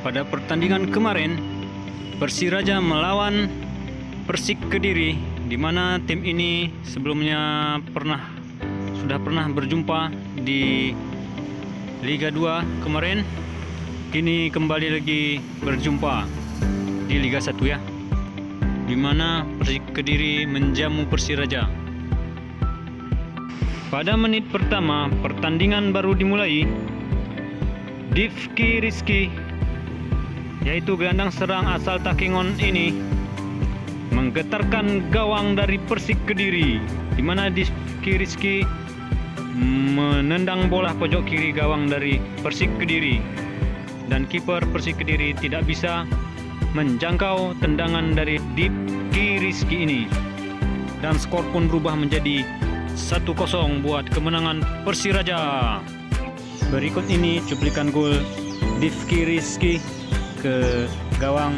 pada pertandingan kemarin Persiraja melawan Persik Kediri, di mana tim ini sebelumnya sudah pernah berjumpa di Liga 2 kemarin. Kini kembali lagi berjumpa di Liga 1 ya, di mana Persik Kediri menjamu Persiraja. Pada menit pertama pertandingan baru dimulai, Difki Rizky, yaitu gelandang serang asal Takengon ini, menggetarkan gawang dari Persik Kediri, di mana Difki Rizky menendang bola pojok kiri gawang dari Persik Kediri, dan kiper Persik Kediri tidak bisa menjangkau tendangan dari Difki Rizky ini, dan skor pun berubah menjadi 1-0 buat kemenangan Persiraja. Berikut ini cuplikan gol Difki Rizky ke gawang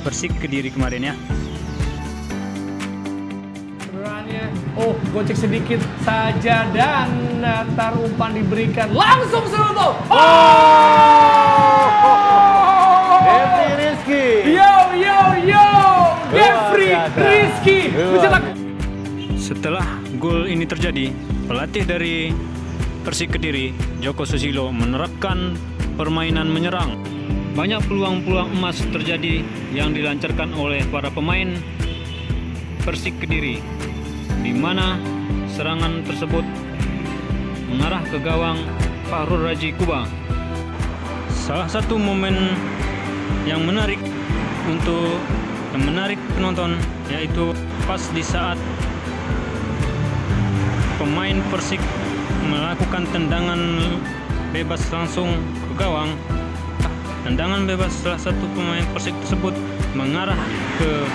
Persik Kediri kemarin ya. Oh, gocek sedikit saja dan taruh umpan diberikan langsung seluruh. Difki Rizky. Yo. Difki Rizky mencetak. Setelah gol ini terjadi, pelatih dari Persik Kediri, Joko Susilo, menerapkan permainan menyerang. Banyak peluang-peluang emas terjadi yang dilancarkan oleh para pemain Persik Kediri, di mana serangan tersebut mengarah ke gawang Fahrul Razi Kuba. Salah satu momen yang menarik penonton yaitu pas di saat pemain Persik melakukan tendangan bebas langsung ke gawang. Tendangan bebas salah satu pemain Persik tersebut mengarah ke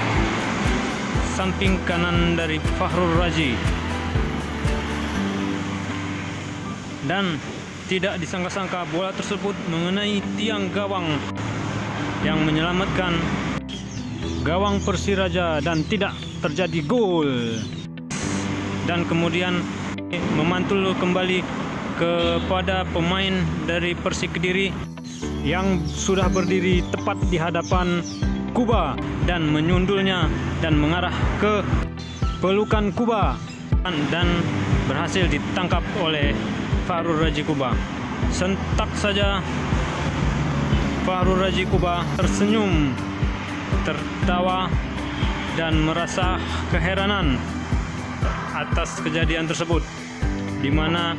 samping kanan dari Fahrul Razi, dan tidak disangka-sangka bola tersebut mengenai tiang gawang yang menyelamatkan gawang Persiraja dan tidak terjadi gol. Dan kemudian memantul kembali kepada pemain dari Persik Kediri yang sudah berdiri tepat di hadapan Kuba dan menyundulnya dan mengarah ke pelukan Kuba, dan berhasil ditangkap oleh Fahrul Razi Kuba. Sentak saja Fahrul Razi Kuba tersenyum, tertawa dan merasa keheranan atas kejadian tersebut, di mana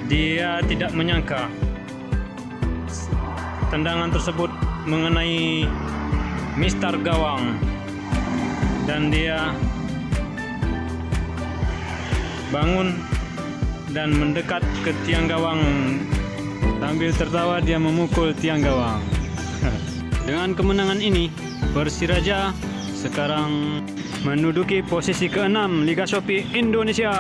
dia tidak menyangka tendangan tersebut mengenai mistar gawang, dan dia bangun dan mendekat ke tiang gawang. Sambil tertawa dia memukul tiang gawang. Dengan kemenangan ini, Persiraja sekarang menduduki posisi ke-6 Liga Shopee Indonesia.